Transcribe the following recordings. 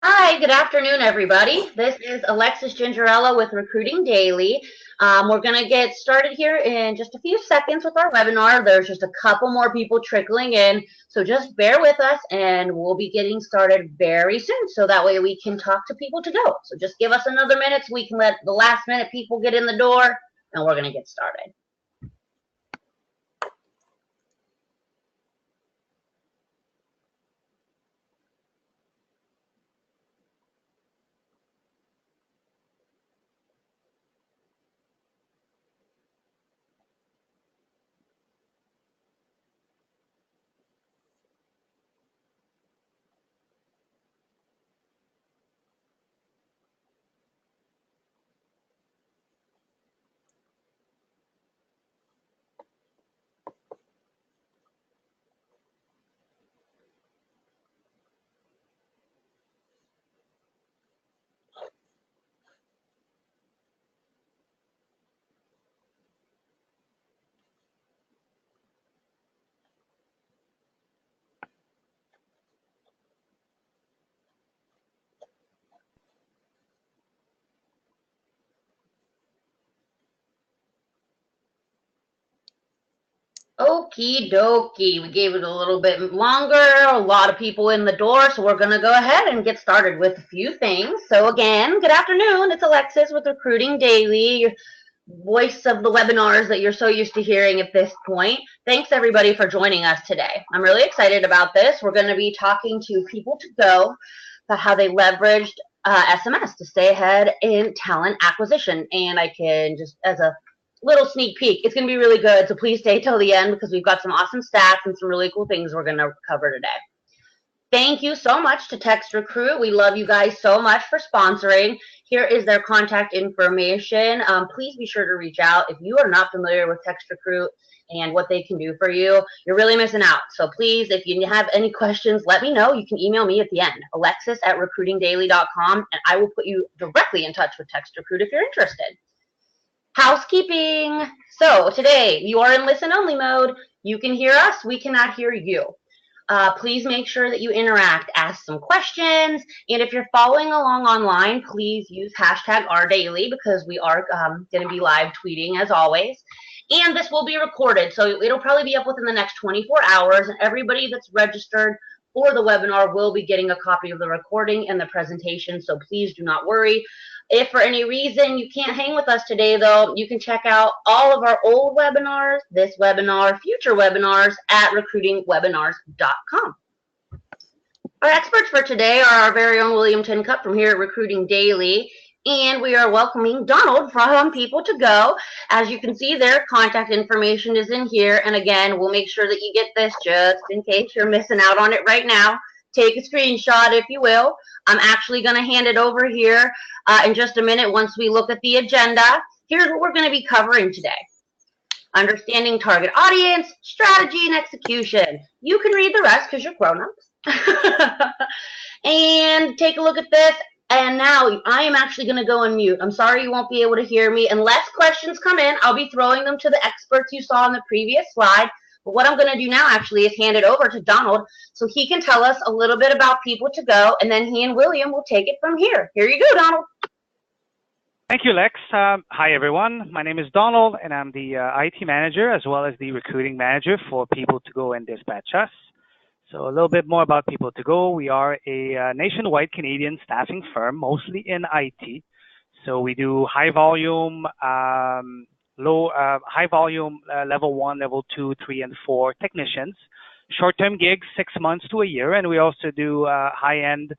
Hi, good afternoon, everybody. This is Alexis Gingerella with Recruiting Daily. We're going to get started here in just a few seconds with our webinar. There's just a couple more people trickling in, so just bear with us and we'll be getting started very soon, so that way we can talk to PeopleToGo. So just give us another minute so we can let the last minute people get in the door, and we're going to get started. Okie dokie. We gave it a little bit longer, a lot of people in the door, so we're going to go ahead and get started with a few things. So again, good afternoon. It's Alexis with Recruiting Daily, your voice of the webinars that you're so used to hearing at this point. Thanks everybody for joining us today. I'm really excited about this. We're going to be talking to PeopleToGo about how they leveraged SMS to stay ahead in talent acquisition. And I can just, as a little sneak peek, it's going to be really good, so please stay till the end because we've got some awesome stats and some really cool things we're going to cover today. Thank you so much to Text Recruit. We love you guys so much for sponsoring. Here is their contact information. Please be sure to reach out. If you are not familiar with Text Recruit and what they can do for you, you're really missing out. So please, if you have any questions, let me know. You can email me at the end, alexis@recruitingdaily.com, and I will put you directly in touch with Text Recruit if you're interested. Housekeeping. So today you are in listen only mode. You can hear us, we cannot hear you. Please make sure that you interact, ask some questions, and if you're following along online, please use #RDaily because we are going to be live tweeting as always. And this will be recorded, so it'll probably be up within the next 24 hours, and everybody that's registered for the webinar will be getting a copy of the recording and the presentation, so please do not worry. If for any reason you can't hang with us today, though, you can check out all of our old webinars, this webinar, future webinars at recruitingwebinars.com. Our experts for today are our very own William Tincup from here at Recruiting Daily, and we are welcoming Donald from PeopleToGo. As you can see, their contact information is in here, and again, we'll make sure that you get this just in case you're missing out on it right now. Take a screenshot if you will. I'm actually going to hand it over here in just a minute once we look at the agenda. Here's what we're going to be covering today. Understanding target audience, strategy, and execution. You can read the rest because you're grown-ups. And take a look at this. And now I am actually going to go on mute. I'm sorry you won't be able to hear me. Unless questions come in, I'll be throwing them to the experts you saw on the previous slide. But what I'm going to do now actually is hand it over to Donald so he can tell us a little bit about PeopleToGo, and then he and William will take it from here. Here you go, Donald. Thank you, Lex. Hi, everyone. My name is Donald, and I'm the IT manager as well as the recruiting manager for PeopleToGo and Dispatch Us. So a little bit more about PeopleToGo. We are a nationwide Canadian staffing firm, mostly in IT. So we do high volume, level 1, level 2, 3, and 4 technicians, short-term gigs, 6 months to a year, and we also do high-end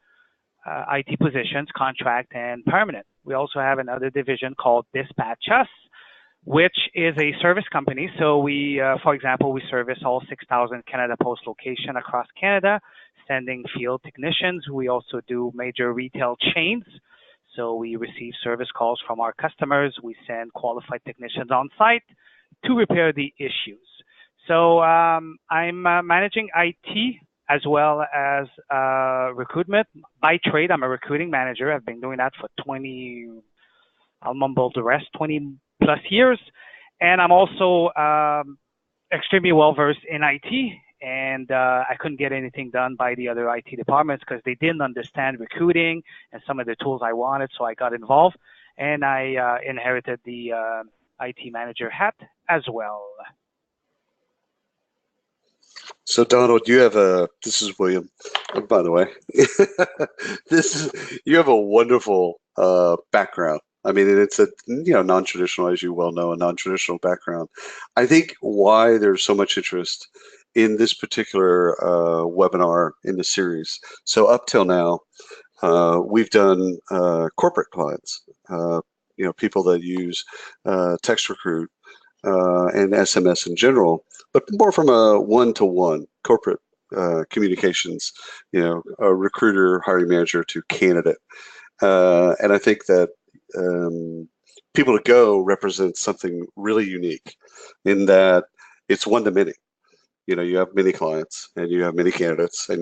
IT positions, contract and permanent. We also have another division called Dispatch Us, which is a service company. So we, for example, we service all 6,000 Canada Post locations across Canada, sending field technicians. We also do major retail chains. So we receive service calls from our customers. We send qualified technicians on site to repair the issues. So I'm managing IT as well as recruitment. By trade, I'm a recruiting manager. I've been doing that for 20 plus years. And I'm also extremely well-versed in IT and I couldn't get anything done by the other IT departments because they didn't understand recruiting and some of the tools I wanted. So I got involved, and I inherited the IT manager hat as well. So Donald, this is William, by the way. You have a wonderful background. I mean, and it's a non-traditional, as you well know, a non-traditional background. I think why there's so much interest in this particular webinar in the series. So up till now, we've done corporate clients, people that use text recruit and SMS in general, but more from a one-to-one corporate communications, a recruiter, hiring manager to candidate. And I think that PeopleToGo represents something really unique in that it's one-to-many. You have many clients and you have many candidates, and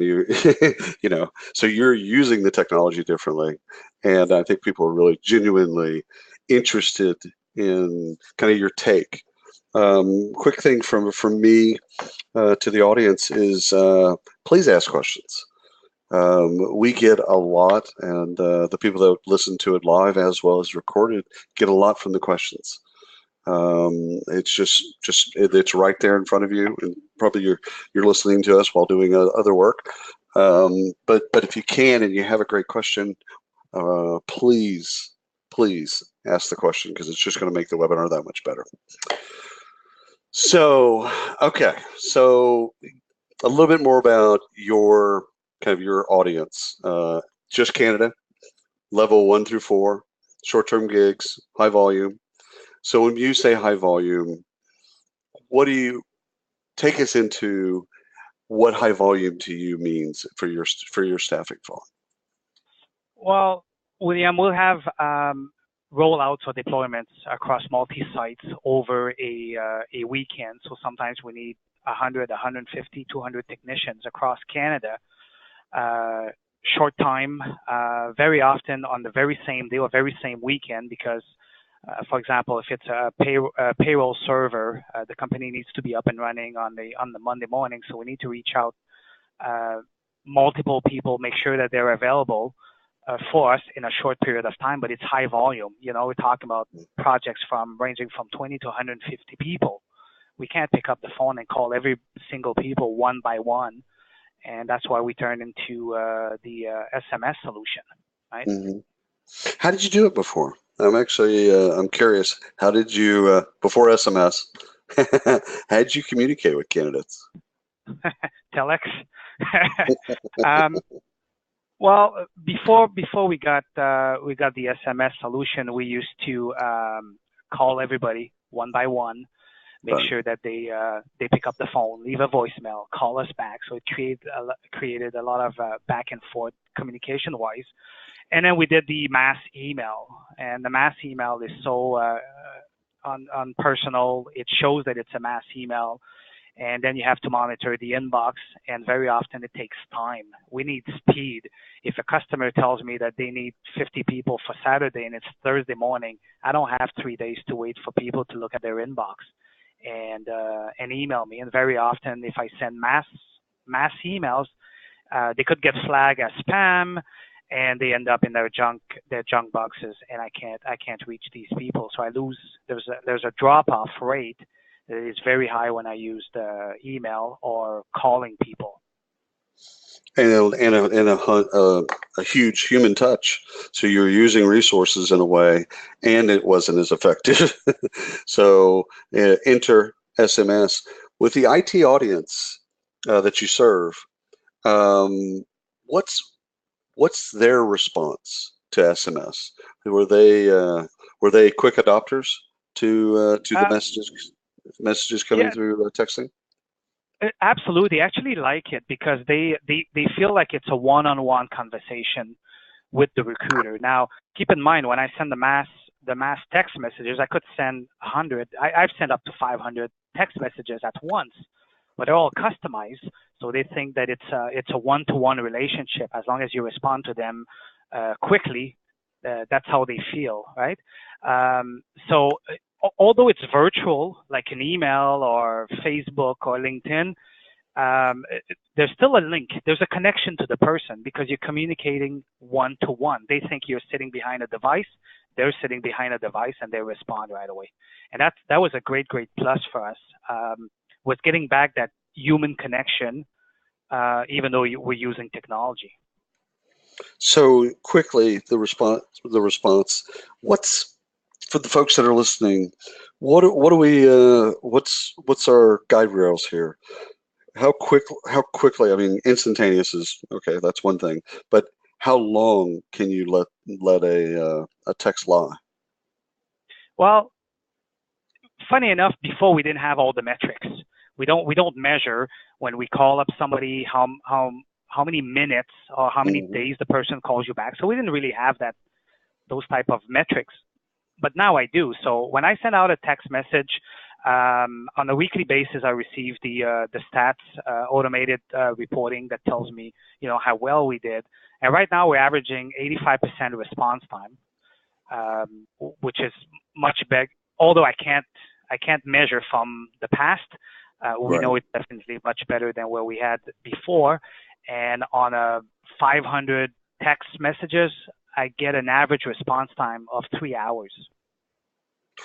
so you're using the technology differently. And I think people are really genuinely interested in kind of your take. Quick thing from me to the audience is please ask questions. We get a lot, and the people that listen to it live as well as recorded get a lot from the questions. It's it's right there in front of you, and probably you're listening to us while doing other work. But if you can and you have a great question, please ask the question, because it's just going to make the webinar that much better. So, okay, so a little bit more about your audience. Just Canada, level 1 through 4, short-term gigs, high volume. So when you say high volume, what do you take us into? What high volume to you means for your staffing firm? Well, William, we'll have rollouts or deployments across multi-sites over a weekend. So sometimes we need 100, 150, 200 technicians across Canada. Short time, very often on the very same day or very same weekend, because for example, if it's a payroll server, the company needs to be up and running on the Monday morning, so we need to reach out multiple people, make sure that they're available for us in a short period of time. But it's high volume. We're talking about projects ranging from 20 to 150 people. We can't pick up the phone and call every single people one by one, and that's why we turn into the SMS solution, right? Mm-hmm. How did you do it before? I'm curious. How did you, before SMS, how did you communicate with candidates? Telex. Well, before we got the SMS solution, we used to call everybody one by one, make sure that they pick up the phone, leave a voicemail, call us back. So it created a lot of back and forth communication wise. And then we did the mass email, and the mass email is so unpersonal. It shows that it's a mass email, and then you have to monitor the inbox, and very often it takes time. We need speed. If a customer tells me that they need 50 people for Saturday and it's Thursday morning, I don't have 3 days to wait for people to look at their inbox and email me. And very often, if I send mass emails, they could get flagged as spam, and they end up in their junk boxes, and I can't reach these people. So there's a drop-off rate that is very high when I use the email or calling people. And a huge human touch. So you're using resources in a way, and it wasn't as effective. So enter SMS. With the IT audience that you serve, what's their response to SMS? Were they quick adopters to the messages coming through texting? Absolutely. They actually like it because they feel like it's a one-on-one conversation with the recruiter. Now, keep in mind, when I send the mass text messages, I could send 100. I've sent up to 500 text messages at once, but they're all customized. So they think that it's a one-to-one relationship. As long as you respond to them quickly, that's how they feel, right? So although it's virtual, like an email or Facebook or LinkedIn, there's still a link. There's a connection to the person because you're communicating one-to-one. They think you're sitting behind a device. They're sitting behind a device, and they respond right away. And that was a great plus for us, was getting back that human connection, even though we're using technology. So quickly, the response. What's, for the folks that are listening, what do we? What's our guide rails here? How quickly? I mean, instantaneous is okay. That's one thing, but how long can you let a text lie? Well, funny enough, before we didn't have all the metrics. We don't measure when we call up somebody how many minutes or how many days the person calls you back. So we didn't really have those type of metrics. But now I do. So when I send out a text message, on a weekly basis, I receive the stats, automated reporting that tells me, how well we did. And right now we're averaging 85% response time, which is much better. Although I can't measure from the past, we know it's definitely much better than where we had before. And on a 500 text messages, I get an average response time of 3 hours.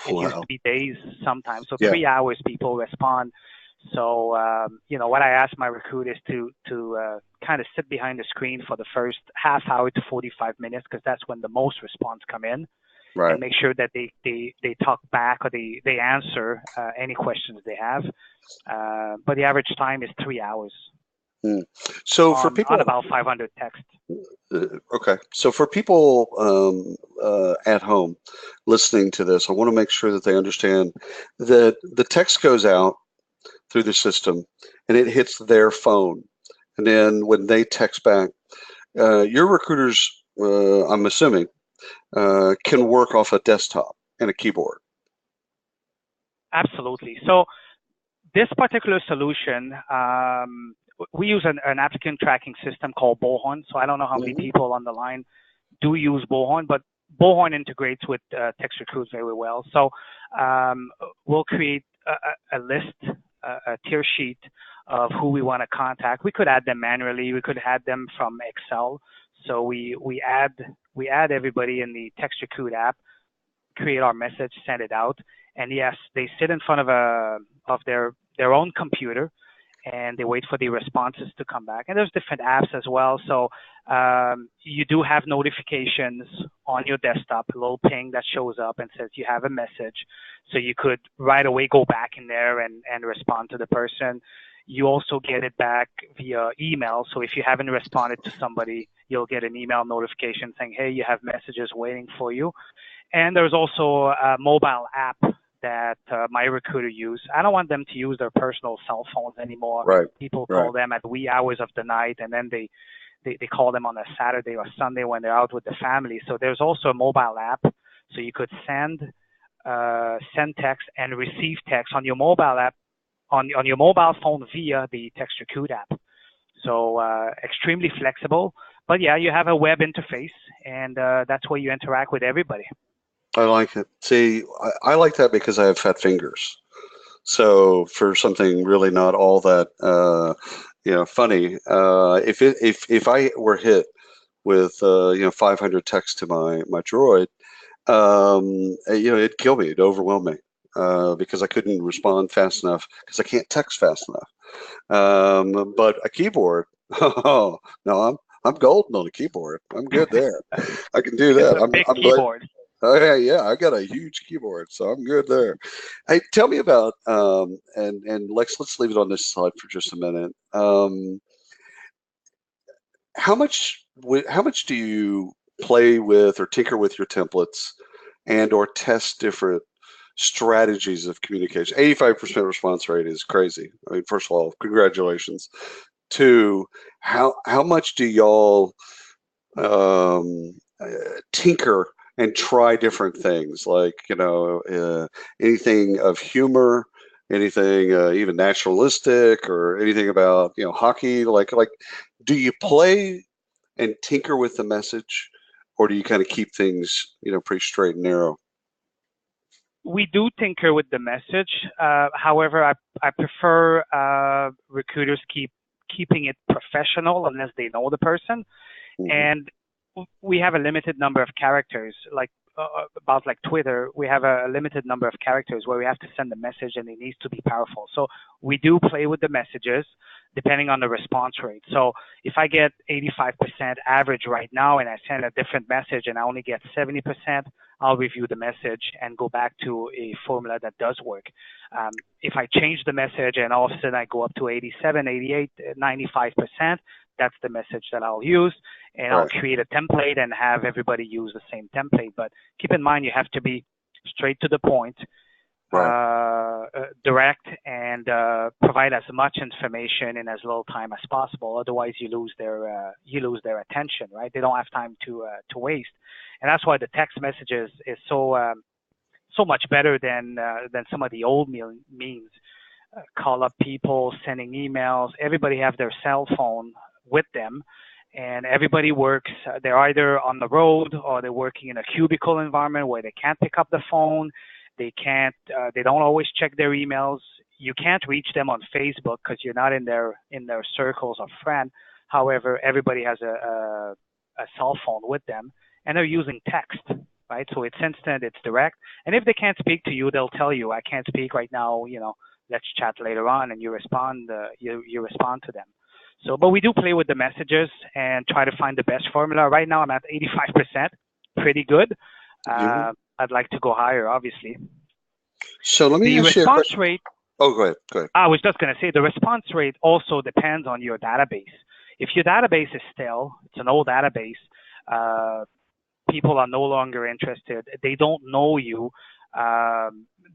It used to be days sometimes. So 3 hours people respond. So, what I ask my recruiters to kind of sit behind the screen for the first half hour to 45 minutes, because that's when the most response come in. Right. And make sure that they talk back or they answer any questions they have. But the average time is 3 hours. So for people on about 500 text. Okay, so for people at home listening to this, I want to make sure that they understand that the text goes out through the system and it hits their phone, and then when they text back, your recruiters, I'm assuming, can work off a desktop and a keyboard. Absolutely. So this particular solution, we use an applicant tracking system called Bullhorn. So I don't know how many people on the line do use Bullhorn, but Bullhorn integrates with Text Recruit very well. So we'll create a list, a tier sheet of who we want to contact. We could add them manually. We could add them from Excel. So we add everybody in the Text Recruit app, create our message, send it out, and yes, they sit in front of their own computer, and they wait for the responses to come back. And there's different apps as well. So you do have notifications on your desktop, a little ping that shows up and says you have a message. So you could right away go back in there and respond to the person. You also get it back via email. So if you haven't responded to somebody, you'll get an email notification saying, hey, you have messages waiting for you. And there's also a mobile app that my recruiter use. I don't want them to use their personal cell phones anymore. Right. People call them at wee hours of the night, and then they call them on a Saturday or Sunday when they're out with the family. So there's also a mobile app, so you could send text and receive text on your mobile app, on your mobile phone via the Text Recruit app. So extremely flexible. But yeah, you have a web interface, and that's where you interact with everybody. I like it. See, I like that because I have fat fingers. So for something really not all that funny, if I were hit with 500 texts to my Droid, it'd kill me, it'd overwhelm me, because I couldn't respond fast enough because I can't text fast enough. But a keyboard, oh no, I'm golden on a keyboard. I'm good there. I can do that. It's a big keyboard. Oh yeah, I got a huge keyboard, so I'm good there. Hey, tell me about and let's leave it on this slide for just a minute. How much do you play with or tinker with your templates and or test different strategies of communication? 85% response rate is crazy. I mean, first of all, congratulations. Two, how much do y'all tinker and try different things, like anything of humor, anything even naturalistic, or anything about hockey? Like, do you play and tinker with the message, or do you kind of keep things pretty straight and narrow? we do tinker with the message. However, I prefer recruiters keeping it professional unless they know the person. Mm-hmm. And we have a limited number of characters, like about like Twitter, we have a limited number of characters where we have to send a message and it needs to be powerful. So we do play with the messages depending on the response rate. So if I get 85% average right now and I send a different message and I only get 70%, I'll review the message and go back to a formula that does work. If I change the message and all of a sudden I go up to 87, 88, 95%, that's the message that I'll use, and I'll create a template and have everybody use the same template. But keep in mind, you have to be straight to the point, direct, and provide as much information in as little time as possible. Otherwise, you lose their attention, right? They don't have time to waste, and that's why the text messages is so much better than some of the old means. Call up people, sending emails. Everybody have their cell phone with them, and everybody works. They're either on the road or they're working in a cubicle environment where they can't pick up the phone. They don't always check their emails. You can't reach them on Facebook because you're not in their circles of friends. However, everybody has a cell phone with them, and they're using text, right? So it's instant, it's direct. And if they can't speak to you, they'll tell you, I can't speak right now, let's chat later on, and you respond to them. So, but we do play with the messages and try to find the best formula. Right now, I'm at 85%, pretty good. I'd like to go higher, obviously. So let me ask you a response question. rate. Oh, go ahead. I was just going to say the response rate also depends on your database. If your database is stale, it's an old database, people are no longer interested. They don't know you.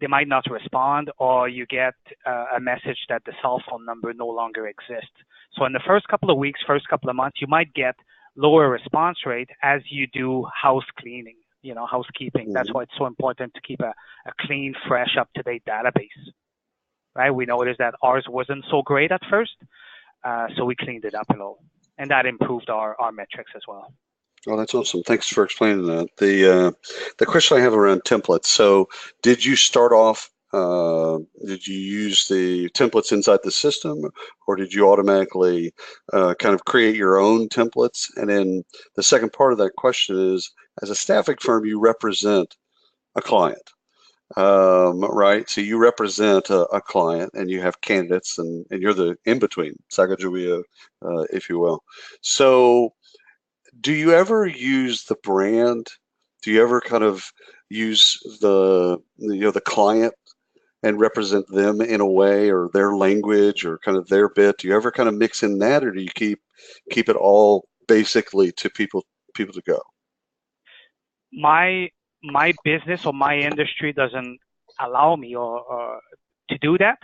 They might not respond, or you get a message that the cell phone number no longer exists. So in the first couple of weeks, first couple of months, you might get lower response rate as you do house cleaning, housekeeping. That's why it's so important to keep a clean, fresh, up-to-date database, right? We noticed that ours wasn't so great at first, so we cleaned it up a little, and that improved our metrics as well. Oh, that's awesome. Thanks for explaining that. The question I have around templates. So did you start off, did you use the templates inside the system, or did you automatically kind of create your own templates? And then the second part of that question is, as a staffing firm, you represent a client, right? So you represent a client and you have candidates, and you're the in-between, Sacagawea, if you will. So do you ever use the brand? Do you ever kind of use the client and represent them in a way, or their language, or kind of their bit? Do you ever kind of mix in that, or do you keep it all basically to PeopleToGo? My business or my industry doesn't allow me or to do that.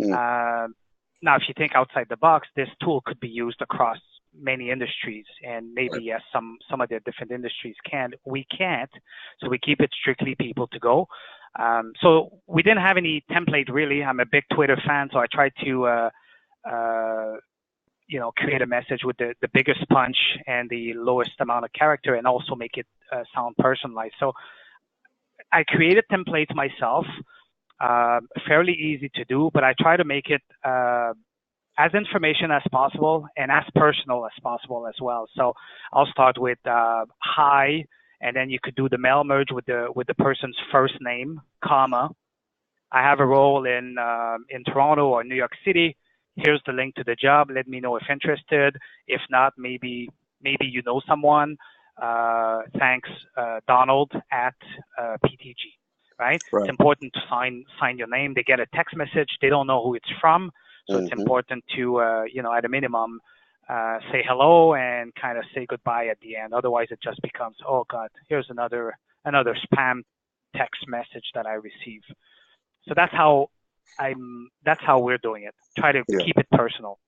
Now, if you think outside the box, this tool could be used across many industries, and maybe yes, some of the different industries can. We can't, so we keep it strictly PeopleToGo. So we didn't have any template really. I'm a big Twitter fan, so I tried to create a message with the biggest punch and the lowest amount of character, and also make it sound personalized. So I created templates myself, fairly easy to do, but I try to make it as information as possible and as personal as possible as well. So I'll start with hi, and then you could do the mail merge with the person's first name, comma. I have a role in Toronto or New York City. Here's the link to the job. Let me know if interested. If not, maybe you know someone. Thanks, Donald at PTG. Right? It's important to sign your name. They get a text message. They don't know who it's from. So it's important to, at a minimum, say hello and kind of say goodbye at the end. Otherwise, it just becomes, oh God, here's another spam text message that I receive. So that's how we're doing it. Try to keep it personal.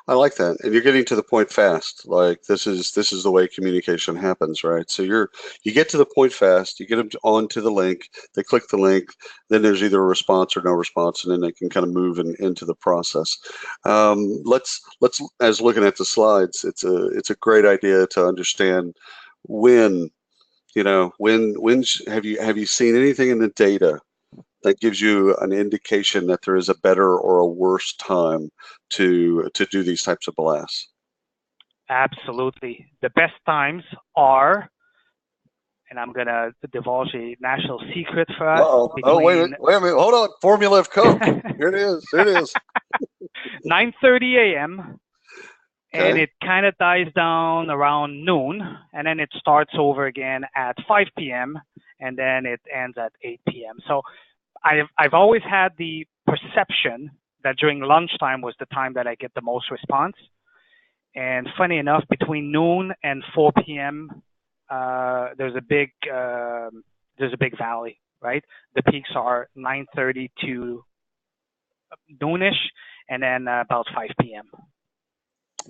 I like that, and you're getting to the point fast. Like this is the way communication happens, right? So you get to the point fast. You get them onto the link. They click the link. Then there's either a response or no response, and then they can kind of move into the process. Let's as looking at the slides, it's a great idea to understand when have you seen anything in the data that gives you an indication that there is a better or a worse time to do these types of blasts? Absolutely. The best times are, and I'm going to divulge a national secret for us. Oh, wait a minute. Hold on. Formula of Coke. Here it is. 9:30 a.m. Okay. And it kind of dies down around noon, and then it starts over again at 5 p.m. and then it ends at 8 p.m. So I've always had the perception that during lunchtime was the time that I get the most response. And funny enough, between noon and 4 p.m., there's a big valley, right? The peaks are 9:30 to noonish, and then about 5 p.m.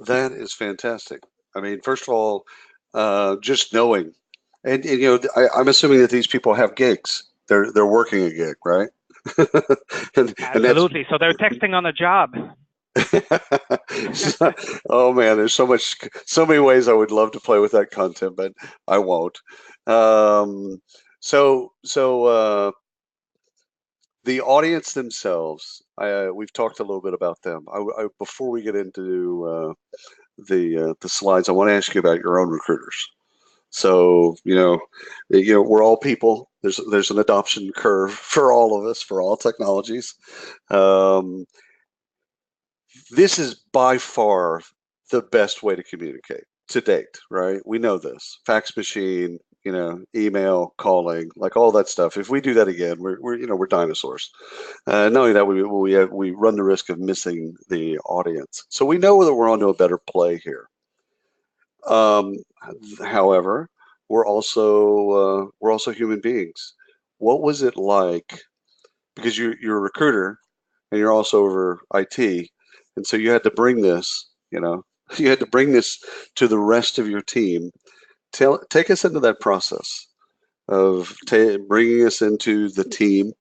That is fantastic. I mean, first of all, just knowing, and I'm assuming that these people have gigs. They're working a gig, right? Absolutely. So they're texting on the job. Oh man, there's so many ways I would love to play with that content, but I won't. So the audience themselves, we've talked a little bit about them. Before we get into the slides, I want to ask you about your own recruiters. So we're all people. There's an adoption curve for all of us, for all technologies. This is by far the best way to communicate to date, right? We know this. Fax machine, email, calling, like all that stuff. If we do that again, we're dinosaurs. Not only that, we run the risk of missing the audience. So we know that we're onto a better play here. However, we're also human beings. What was it like? Because you're a recruiter and you're also over IT, and so you had to bring this. You had to bring this to the rest of your team. Take us into that process of bringing us into the team,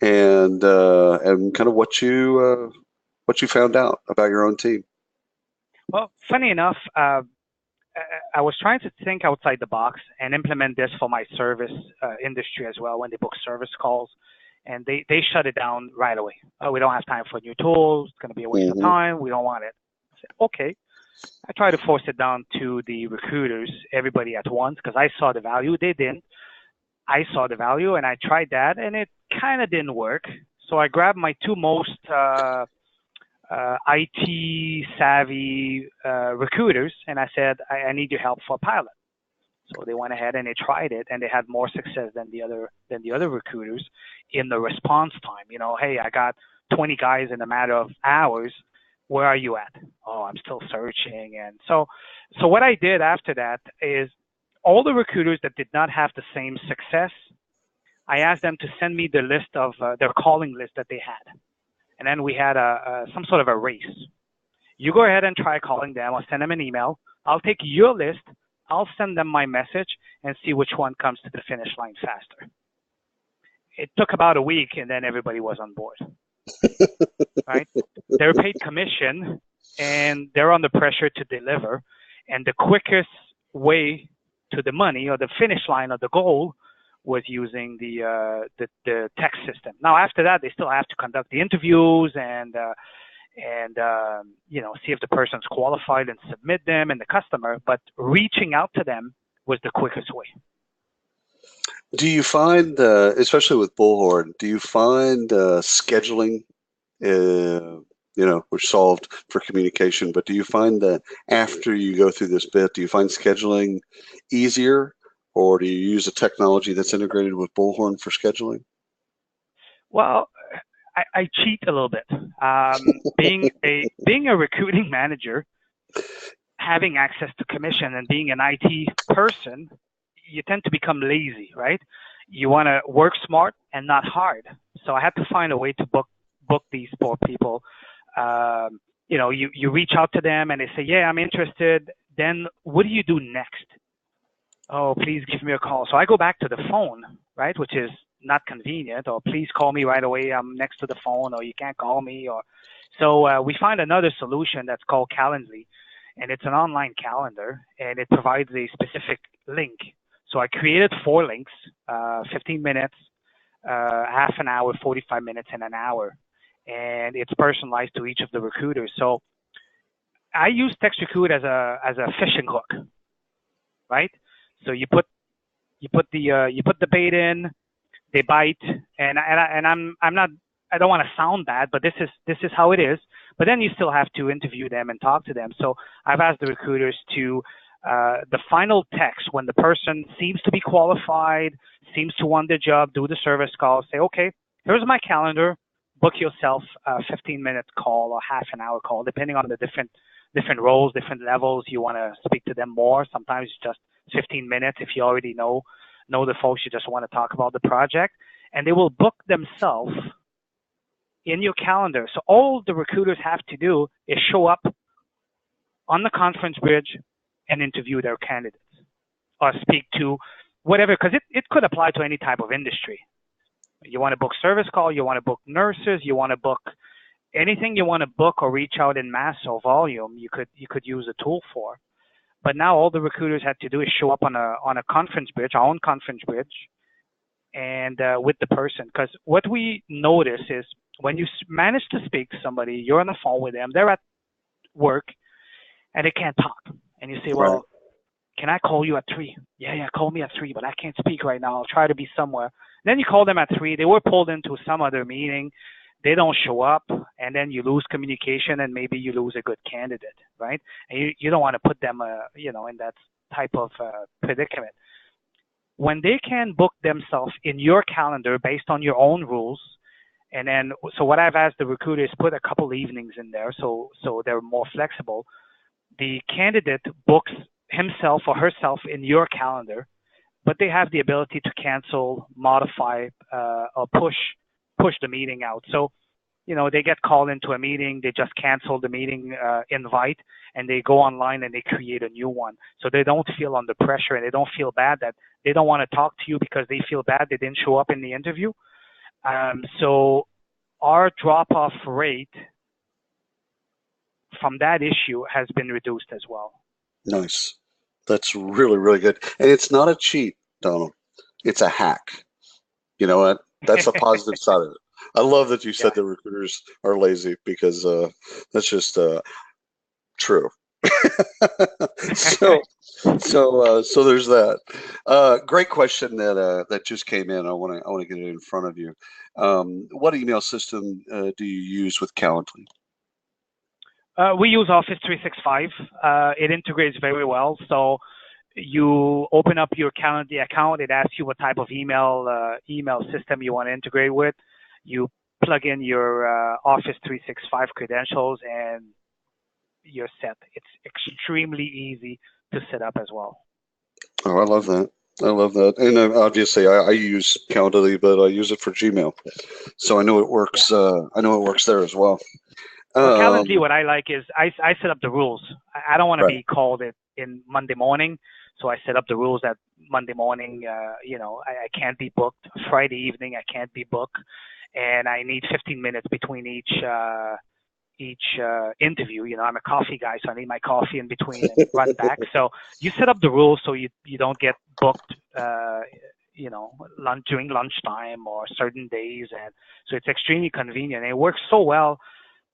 and kind of what you found out about your own team. Well, funny enough, I was trying to think outside the box and implement this for my service industry as well when they book service calls, and they shut it down right away. Oh, we don't have time for new tools. It's going to be a waste of time. We don't want it. I said, okay. I tried to force it down to the recruiters, everybody at once, because I saw the value. They didn't. I saw the value, and I tried that, and it kind of didn't work. So I grabbed my two most IT savvy recruiters, and I said, I need your help for a pilot. So they went ahead and they tried it, and they had more success than the other recruiters in the response time. Hey, I got 20 guys in a matter of hours. Where are you at? Oh, I'm still searching. And so what I did after that is all the recruiters that did not have the same success, I asked them to send me the list of their calling list that they had. And then we had some sort of a race. You go ahead and try calling them. I'll send them an email. I'll take your list. I'll send them my message and see which one comes to the finish line faster. It took about a week, and then everybody was on board. Right? They're paid commission, and they're under pressure to deliver. And the quickest way to the money or the finish line or the goal was using the text system. Now, after that, they still have to conduct the interviews and see if the person's qualified and submit them and the customer. But reaching out to them was the quickest way. Do you find, especially with Bullhorn, do you find scheduling, we're solved for communication, but do you find that after you go through this bit, do you find scheduling easier, or do you use a technology that's integrated with Bullhorn for scheduling? Well, I cheat a little bit. Being a recruiting manager, having access to commission and being an IT person, you tend to become lazy, right? You want to work smart and not hard. So I had to find a way to book these poor people. You reach out to them and they say, yeah, I'm interested. Then what do you do next? Oh, please give me a call. So I go back to the phone, right, which is not convenient, or please call me right away. I'm next to the phone, or you can't call me. So we find another solution that's called Calendly, and it's an online calendar, and it provides a specific link. So I created 4 links, 15 minutes, half an hour, 45 minutes, and an hour. And it's personalized to each of the recruiters. So I use Text Recruit as a fishing hook, right? So you put the bait in, they bite, and I don't want to sound bad, but this is how it is. But then you still have to interview them and talk to them. So I've asked the recruiters to the final text when the person seems to be qualified, seems to want the job, do the service call, say, okay, here's my calendar, book yourself a 15-minute call or half an hour call, depending on the different roles, different levels. You want to speak to them more. Sometimes it's just 15 minutes if you already know the folks, you just want to talk about the project. And they will book themselves in your calendar. So all the recruiters have to do is show up on the conference bridge and interview their candidates or speak to whatever, because it could apply to any type of industry. You want to book service call, you want to book nurses, you want to book anything you want to book or reach out in mass or volume, you could use a tool for. But now all the recruiters had to do is show up on a conference bridge, our own conference bridge, and with the person. Because what we notice is when you manage to speak to somebody, you're on the phone with them, they're at work, and they can't talk. And you say, well, Right. Can I call you at 3? Yeah, call me at 3, but I can't speak right now. I'll try to be somewhere. Then you call them at 3. They were pulled into some other meeting. They don't show up, and then you lose communication, and maybe you lose a good candidate, right? And you don't want to put them, in that type of predicament. When they can book themselves in your calendar based on your own rules, and then so what I've asked the recruiters put a couple evenings in there, so they're more flexible. The candidate books himself or herself in your calendar, but they have the ability to cancel, modify, or push the meeting out. So, they get called into a meeting, they just cancel the meeting invite, and they go online and they create a new one. So they don't feel under pressure, and they don't feel bad that they don't want to talk to you because they feel bad they didn't show up in the interview. So our drop-off rate from that issue has been reduced as well. Nice. That's really, really good. And it's not a cheat, Donald. It's a hack. You know what? That's a positive side of it. I love that you said the recruiters are lazy because that's just true. so there's that. Great question that just came in. I want to get it in front of you. What email system do you use with Calendly? We use Office 365. It integrates very well. So you open up your Calendly account. It asks you what type of email system you want to integrate with. You plug in your Office 365 credentials, and you're set. It's extremely easy to set up as well. Oh, I love that. And obviously, I use Calendly, but I use it for Gmail, so I know it works. I know it works there as well. For Calendly, what I like is I set up the rules. I don't want to be called in Monday morning, so I set up the rules that Monday morning, I can't be booked. Friday evening, I can't be booked, and I need 15 minutes between each interview. I'm a coffee guy, so I need my coffee in between and run back. So you set up the rules so you don't get booked, during lunchtime or certain days, and so it's extremely convenient. And it works so well.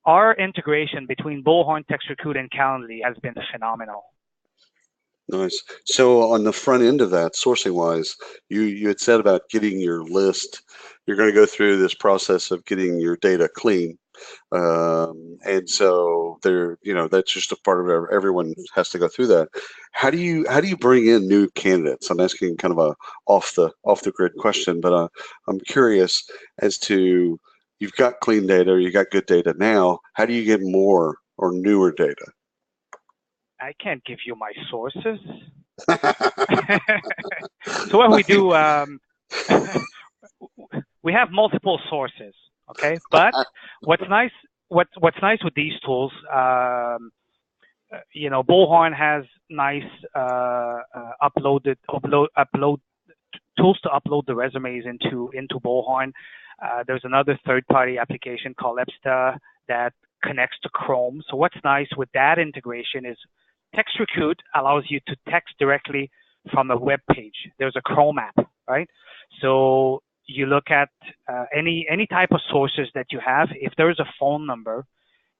Our integration between Bullhorn, Text Recruit, and Calendly has been phenomenal. Nice. So on the front end of that, sourcing-wise, you had said about getting your list. You're going to go through this process of getting your data clean, and so that's just a part of it. Everyone has to go through that. How do you bring in new candidates? I'm asking kind of a off the grid question, but I'm curious as to. You've got clean data, you got good data now. How do you get more or newer data? I can't give you my sources. So what we do, we have multiple sources, okay? But what's nice with these tools, Bullhorn has nice upload tools to upload the resumes into Bullhorn. There's another third-party application called Epsta that connects to Chrome. So what's nice with that integration is Text Recruit allows you to text directly from a web page. There's a Chrome app, right? So you look at any type of sources that you have. If there's a phone number,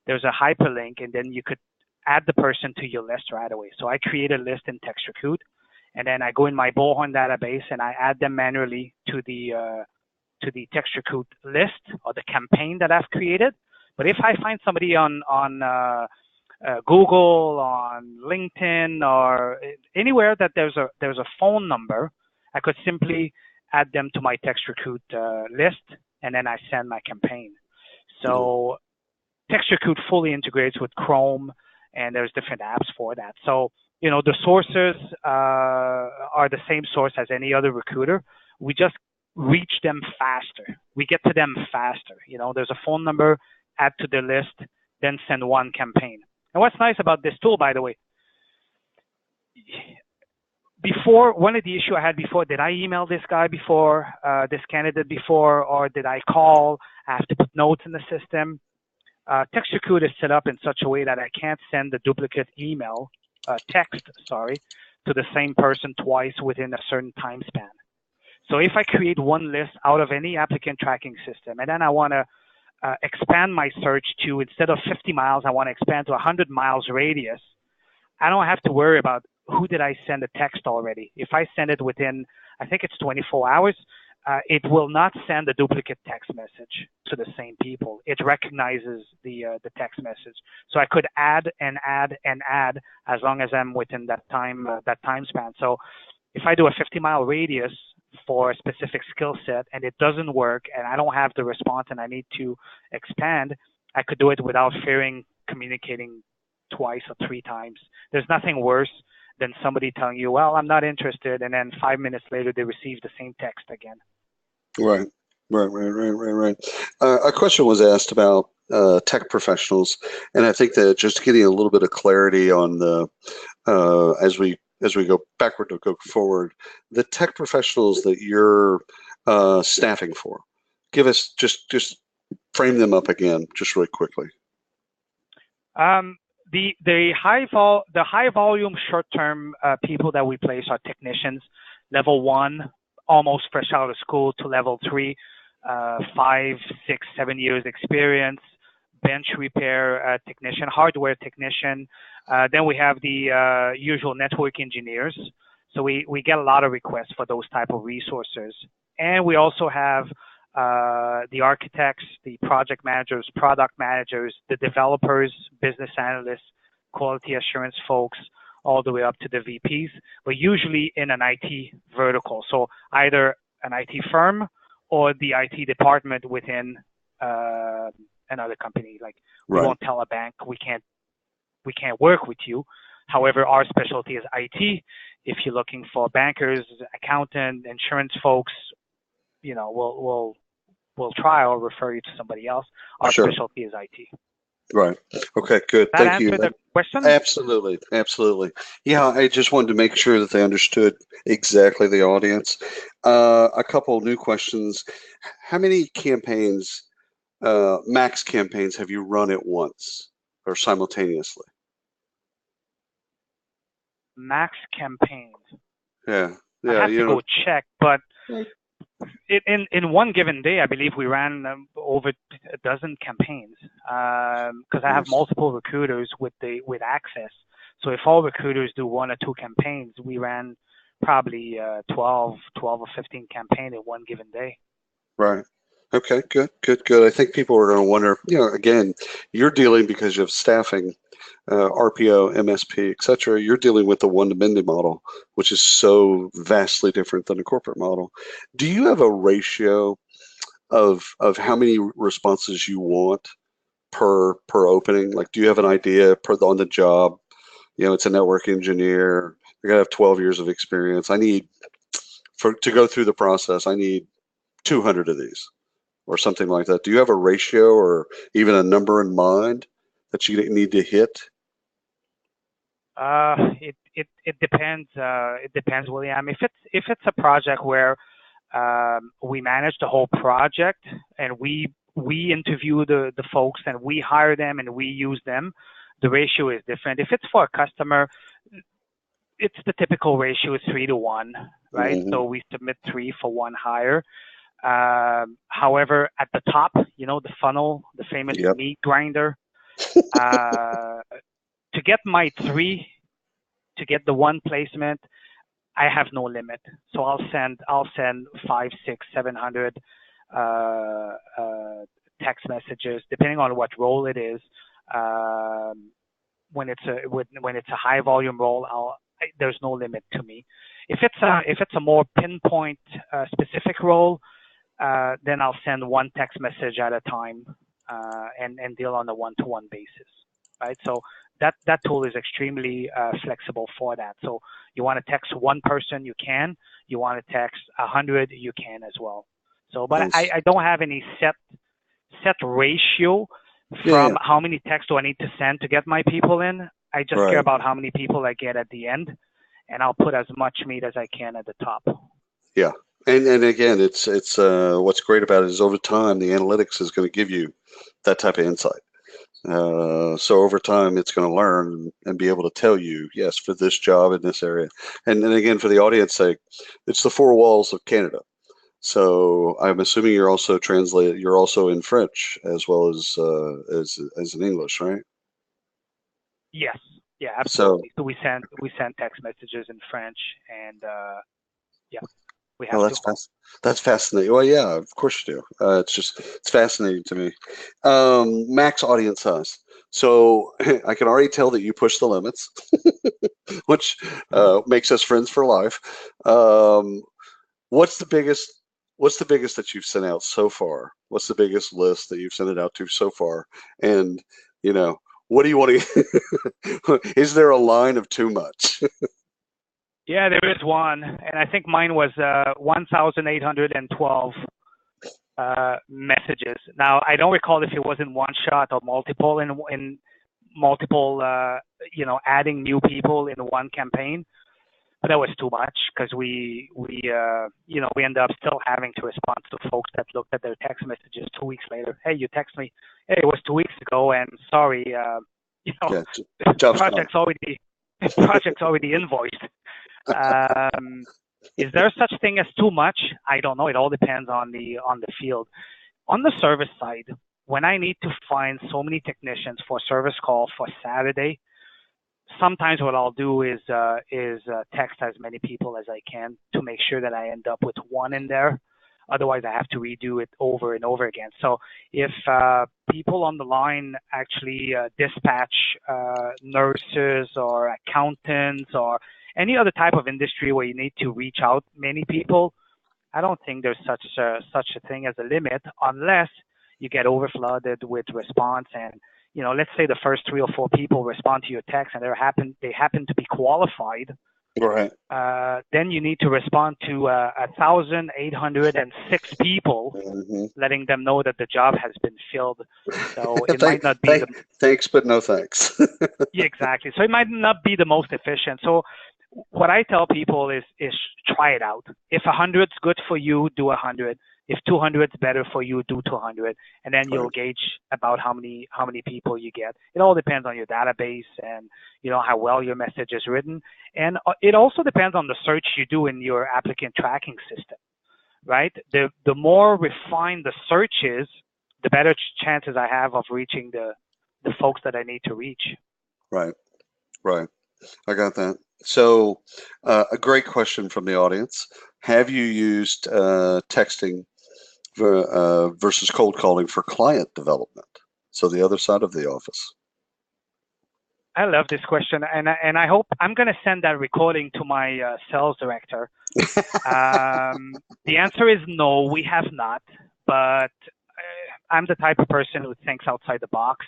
there's a hyperlink, and then you could add the person to your list right away. So I create a list in TextRecruit, and then I go in my Bullhorn database and I add them manually to the TextRecruit list or the campaign that I've created. But if I find somebody on Google, on LinkedIn, or anywhere that there's a phone number, I could simply add them to my TextRecruit list, and then I send my campaign. So TextRecruit fully integrates with Chrome, and there's different apps for that. So, the sources are the same source as any other recruiter. We just reach them faster. We get to them faster. There's a phone number, add to the list, then send one campaign. And what's nice about this tool, by the way, before, one of the issues I had before, did I email this guy before, this candidate before, or did I call? I have to put notes in the system. TextRecruit is set up in such a way that I can't send the duplicate text, to the same person twice within a certain time span. So if I create one list out of any applicant tracking system, and then I want to expand my search to, instead of 50 miles, I want to expand to 100 miles radius, I don't have to worry about who did I send a text already. If I send it within, I think it's 24 hours, it will not send a duplicate text message to the same people. It recognizes the text message. So I could add and add and add as long as I'm within that time span. So if I do a 50-mile radius for a specific skill set and it doesn't work and I don't have the response and I need to expand, I could do it without fearing communicating twice or three times. There's nothing worse than somebody telling you, well, I'm not interested, and then 5 minutes later they receive the same text again. Right. A question was asked about tech professionals, and I think that just getting a little bit of clarity on the as we go backward or go forward, the tech professionals that you're staffing for, give us just frame them up again, just really quickly. The high volume short term people that we place are technicians, level 1, almost fresh out of school, to level 3, 5, 6, 7 years experience, bench repair technician, hardware technician. Then we have the usual network engineers. So we get a lot of requests for those type of resources. And we also have the architects, the project managers, product managers, the developers, business analysts, quality assurance folks, all the way up to the VPs, but usually in an IT vertical. So either an IT firm or the IT department within another company. Like we won't tell a bank we can't work with you. However, our specialty is IT. If you're looking for bankers, accountant, insurance folks, we'll try or refer you to somebody else. Our specialty is IT. Right. Okay, good. Thank you. That answer the question? Absolutely. Yeah, I just wanted to make sure that they understood exactly the audience. A couple new questions. How many campaigns, max campaigns, have you run at once or simultaneously? Max campaigns. Yeah. I have to go check, but in one given day, I believe we ran over a dozen campaigns because I have multiple recruiters with access. So if all recruiters do 1 or 2 campaigns, we ran probably 12 or 15 campaigns in one given day. Right. Okay, good. I think people are going to wonder, again, you're dealing, because you have staffing, RPO, MSP, et cetera, you're dealing with the one-to-many model, which is so vastly different than a corporate model. Do you have a ratio of how many responses you want per opening? Like, do you have an idea on the job? It's a network engineer. I got to have 12 years of experience. To go through the process, I need 200 of these or something like that. Do you have a ratio or even a number in mind that you need to hit? It depends. It depends, William. If it's a project where we manage the whole project and we interview the folks and we hire them and we use them, the ratio is different. If it's for a customer, it's the typical ratio is 3 to 1, right? Mm-hmm. So we submit 3 for 1 hire. However, at the top, the funnel, the famous Yep. meat grinder, to get my 3, to get the 1 placement, I have no limit. So I'll send 5, 6, 700 text messages, depending on what role it is. When it's a high volume role, there's no limit to me. If it's a more pinpoint specific role, then I'll send 1 text message at a time and deal on a one-to-one basis, right? So that tool is extremely flexible for that. So you want to text 1 person, you can. You want to text 100, you can as well. So, but Nice. I don't have any set ratio from how many texts do I need to send to get my people in. I just care about how many people I get at the end, and I'll put as much meat as I can at the top. Yeah. And again, it's what's great about it is over time, the analytics is going to give you that type of insight. So over time, it's going to learn and be able to tell you, yes, for this job in this area. And then again, for the audience sake, it's the 4 walls of Canada. So I'm assuming you're also you're also in French as well as in English, right? Yes. Yeah, absolutely. So we send text messages in French, and yeah, we have to. That's fascinating. Well, yeah, of course you do. It's fascinating to me. Max audience size. So I can already tell that you push the limits, which makes us friends for life. What's the biggest that you've sent out so far? What's the biggest list that you've sent it out to so far? And what do you want to? Is there a line of too much? Yeah, there is one, and I think mine was 1,812 messages. Now, I don't recall if it was in one shot or multiple in multiple, adding new people in one campaign, but that was too much because we end up still having to respond to folks that looked at their text messages 2 weeks later. Hey, you text me. Hey, it was 2 weeks ago, and sorry, the project's already invoiced. Is there such thing as too much? I don't know. It all depends on the field. On the service side, when I need to find so many technicians for service call for Saturday, sometimes what I'll do is text as many people as I can to make sure that I end up with 1 in there. Otherwise, I have to redo it over and over again. So if people on the line actually dispatch nurses or accountants or any other type of industry where you need to reach out many people, I don't think there's such a thing as a limit unless you get overflooded with response and let's say the first 3 or 4 people respond to your text and they happen to be qualified. Right. Then you need to respond to 1,806 people, letting them know that the job has been filled. So it might not be thanks, but no thanks. Yeah, exactly. So it might not be the most efficient. So what I tell people is try it out. If 100's good for you, do 100. If 200's better for you, do 200, and then you'll gauge about how many people you get. It all depends on your database and how well your message is written, and it also depends on the search you do in your applicant tracking system, right? The more refined the search is, the better chances I have of reaching the folks that I need to reach. Right. I got that. So a great question from the audience. Have you used texting versus cold calling for client development? So the other side of the office. I love this question, and I hope I'm going to send that recording to my sales director. The answer is no, we have not, but I'm the type of person who thinks outside the box,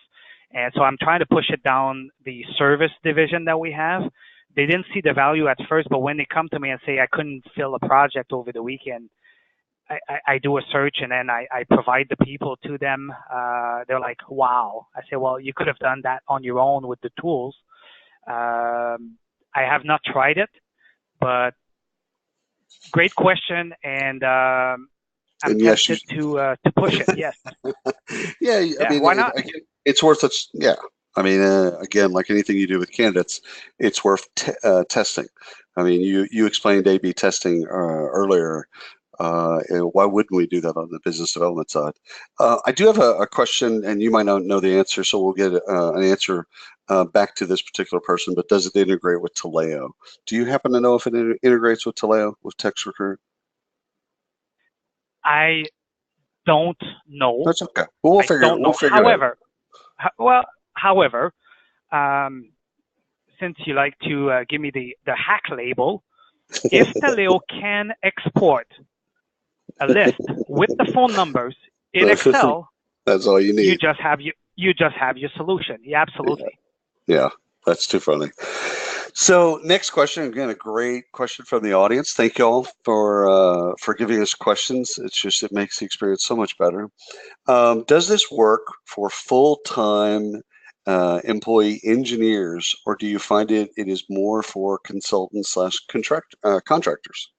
and so I'm trying to push it down the service division that we have. They didn't see the value at first, but when they come to me and say I couldn't fill a project over the weekend, I do a search and then I provide the people to them. They're like, wow. I say, well, you could have done that on your own with the tools. I have not tried it, but great question. And I'm tempted to push it. Yes. Yeah. I mean, why not? It's worth it. Yeah. I mean, again, like anything you do with candidates, it's worth testing. I mean, you explained A/B testing earlier. Why wouldn't we do that on the business development side? I do have a question, and you might not know the answer, so we'll get an answer back to this particular person, but does it integrate with Taleo? Do you happen to know if it integrates with Taleo, with TextRecruit? I don't know. That's okay. Well, we'll figure it out. However, since you like to give me the hack label, if Taleo can export a list with the phone numbers in Excel, that's all you need. You just have your solution. Yeah, absolutely. Yeah, that's too funny. So next question, again, a great question from the audience. Thank you all for giving us questions. It makes the experience so much better. Does this work for full-time employee engineers, or do you find it is more for consultants / contractors?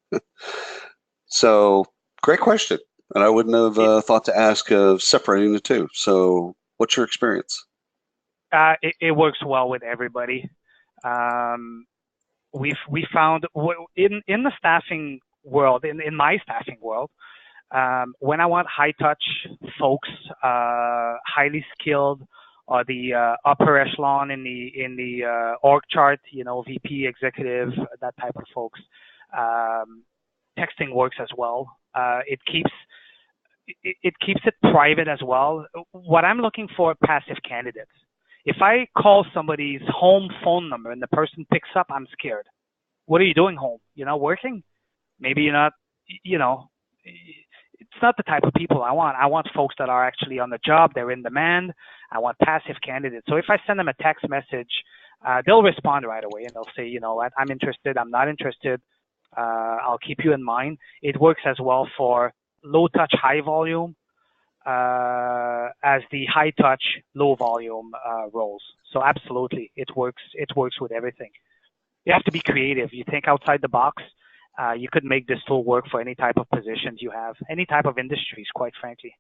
So great question. And I wouldn't have thought to ask of separating the two. So what's your experience? It works well with everybody. We found in the staffing world, in my staffing world, when I want high touch folks, highly skilled, or the upper echelon in the org chart, VP, executive, that type of folks, texting works as well. It keeps it private as well. What I'm looking for, passive candidates. If I call somebody's home phone number and the person picks up, I'm scared. What are you doing home? You're not working? Maybe you're not, it's not the type of people I want. I want folks that are actually on the job. They're in demand. I want passive candidates. So if I send them a text message, they'll respond right away and they'll say, you know what, I'm interested. I'm not interested. I'll keep you in mind. It works as well for low touch, high volume, as the high touch, low volume roles. So absolutely, it works. It works with everything. You have to be creative. You think outside the box. You could make this tool work for any type of positions you have, any type of industries, quite frankly.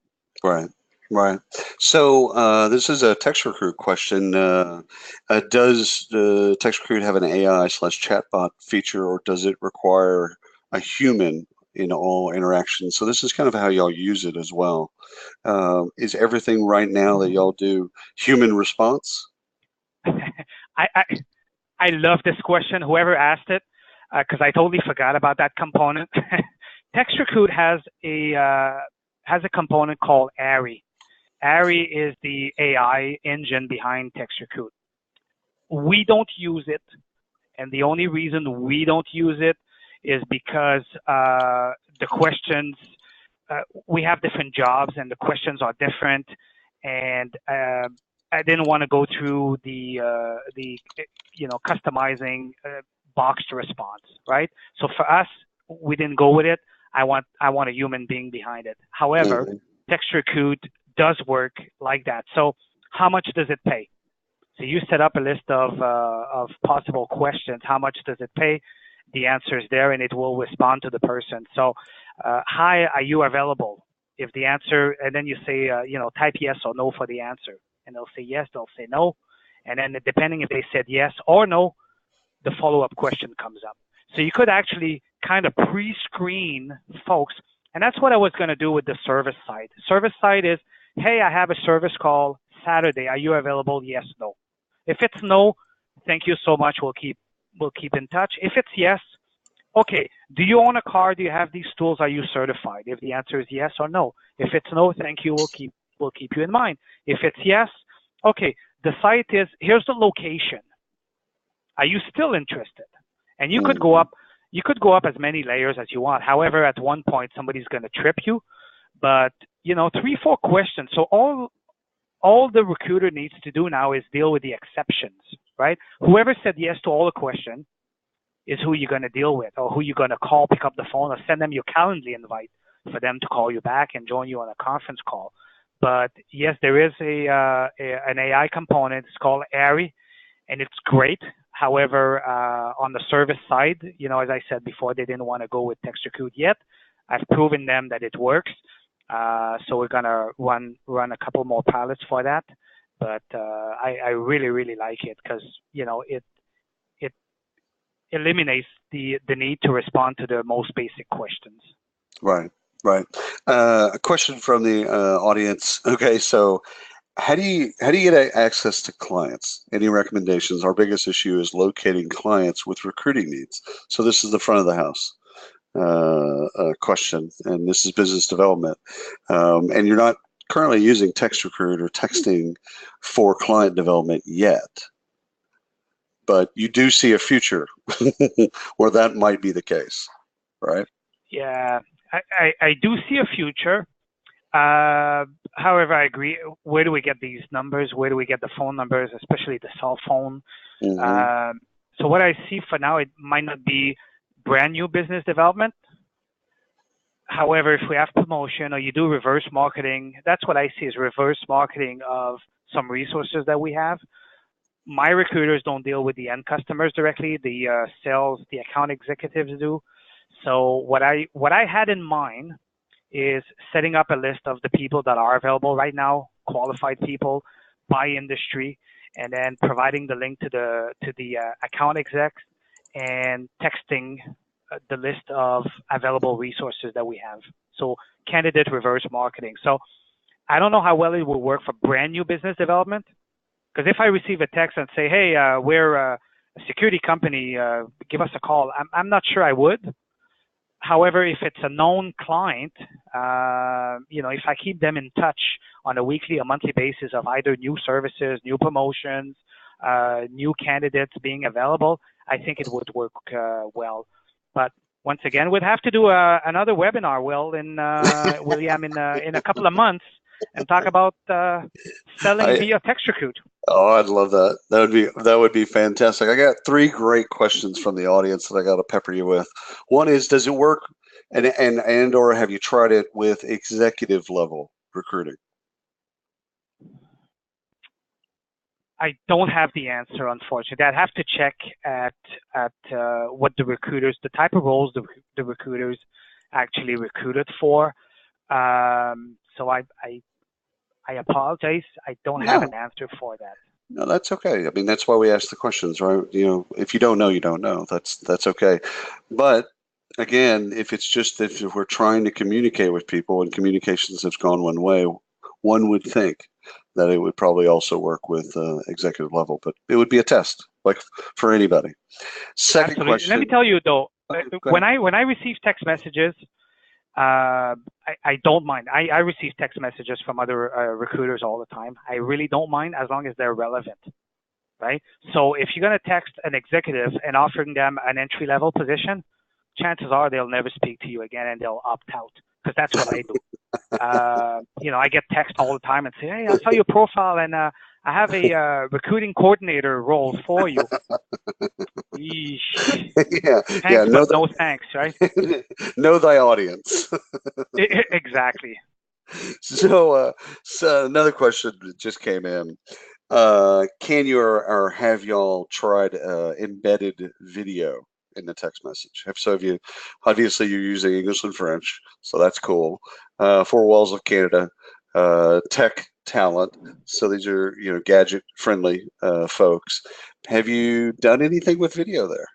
Right. So this is a TextRecruit question. Does the TextRecruit have an AI / chatbot feature, or does it require a human in all interactions? So this is kind of how y'all use it as well. Is everything right now that y'all do human response? I love this question. Whoever asked it, because I totally forgot about that component. TextRecruit has a component called ARI. ARI is the AI engine behind TextRecruit. We don't use it, and the only reason we don't use it is because the questions, we have different jobs and the questions are different, and I didn't want to go through the customizing boxed response, right? So for us, we didn't go with it. I want a human being behind it. However, TextRecruit does work like that. So how much does it pay? So you set up a list of possible questions. How much does it pay? The answer is there, and it will respond to the person. So, hi, are you available? If the answer, and then you say, type yes or no for the answer, and they'll say yes, they'll say no, and then depending if they said yes or no, the follow-up question comes up. So you could actually kind of pre-screen folks, and that's what I was going to do with the service side. Service side is, hey, I have a service call Saturday. Are you available? Yes, no. If it's no, thank you so much. We'll keep in touch. If it's yes, okay. Do you own a car? Do you have these tools? Are you certified? If the answer is yes or no. If it's no, thank you. We'll keep you in mind. If it's yes, okay. The site is, here's the location. Are you still interested? And you could go up. You could go up as many layers as you want. However, at one point somebody's going to trip you. But 3, 4 questions. So all the recruiter needs to do now is deal with the exceptions, right? Whoever said yes to all the questions is who you're going to deal with, or who you're going to call, pick up the phone, or send them your Calendly invite for them to call you back and join you on a conference call. But yes, there is an AI component. It's called ARI, and it's great. However, on the service side, as I said before, they didn't want to go with TextRecruit yet. I've proven them that it works. So we're gonna run a couple more pilots for that, but I really, really like it because it eliminates the need to respond to the most basic questions. Right, right. A question from the audience. Okay, so how do you get access to clients? Any recommendations? Our biggest issue is locating clients with recruiting needs. So this is the front of the house question, and this is business development. And you're not currently using TextRecruit or texting for client development yet, but you do see a future where that might be the case, right? Yeah, I do see a future. However, I agree. Where do we get these numbers? Where do we get the phone numbers, especially the cell phone? Mm-hmm. So what I see for now, it might not be brand new business development. However, if we have promotion or you do reverse marketing, that's what I see is reverse marketing of some resources that we have. My recruiters don't deal with the end customers directly. The sales, the account executives do. So what I had in mind is setting up a list of the people that are available right now, qualified people by industry, and then providing the link to the account execs and texting the list of available resources that we have. So candidate reverse marketing. So I don't know how well it will work for brand new business development, because if I receive a text and say, hey, we're a security company, give us a call, I'm not sure I would. However, if it's a known client, if I keep them in touch on a weekly or monthly basis of either new services, new promotions, new candidates being available, I think it would work well. But once again, we'd have to do another webinar, William, in a couple of months, and talk about selling via TextRecruit. Oh, I'd love that. That would be fantastic. I got 3 great questions from the audience that I got to pepper you with. One is, does it work, and or have you tried it with executive level recruiting? I don't have the answer, unfortunately. I'd have to check at what the type of roles the recruiters actually recruited for. So I apologize. I don't have an answer for that. No, that's okay. I mean, that's why we ask the questions, right? If you don't know, you don't know. That's okay. But again, if we're trying to communicate with people and communications has gone one way, one would think that it would probably also work with executive level, but it would be a test, like for anybody. Second Absolutely. question. Let me tell you though, when I receive text messages, I don't mind. I receive text messages from other recruiters all the time. I really don't mind as long as they're relevant, right? So if you're going to text an executive and offering them an entry-level position, chances are they'll never speak to you again and they'll opt out, because that's what I do. I get text all the time and say, hey, I saw your profile and I have a recruiting coordinator role for you. Thanks, but no thanks, right? Know thy audience. Exactly. So another question that just came in. Can you or have y'all tried embedded video in the text message? If so, have you? Obviously, you're using English and French, so that's cool. 4 Walls of Canada, tech talent. So these are gadget friendly folks. Have you done anything with video there?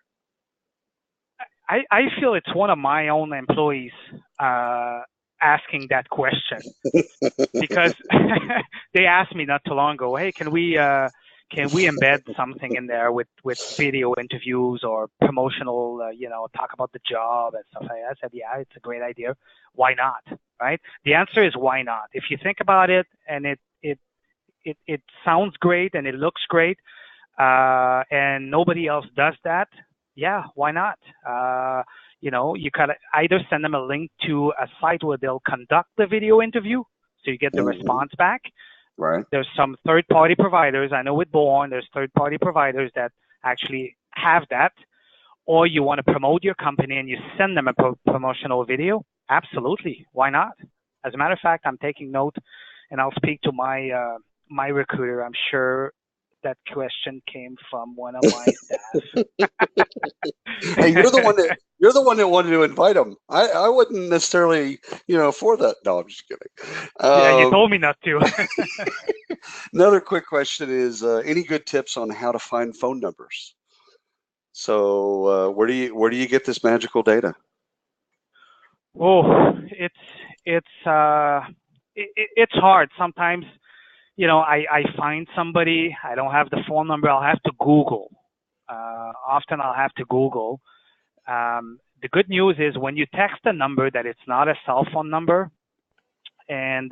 I feel it's one of my own employees asking that question because they asked me not too long ago, hey, can we embed something in there with video interviews or promotional, talk about the job and stuff like that? I said, yeah, it's a great idea. Why not? Right? The answer is why not? If you think about it and it sounds great and it looks great, and nobody else does that, yeah, why not? You can either send them a link to a site where they'll conduct the video interview, so you get the response back. Right. There's some third-party providers. I know with Born, there's third-party providers that actually have that. Or you want to promote your company and you send them a promotional video. Absolutely. Why not? As a matter of fact, I'm taking note, and I'll speak to my recruiter. I'm sure that question came from one of my staff. Hey, you're the one that wanted to invite them. I wouldn't necessarily, for that. No, I'm just kidding. Yeah, you told me not to. Another quick question is, any good tips on how to find phone numbers? So where do you get this magical data? Oh, it's hard sometimes. I find somebody, I don't have the phone number, I'll have to Google. Often I'll have to Google. The good news is when you text a number that it's not a cell phone number, and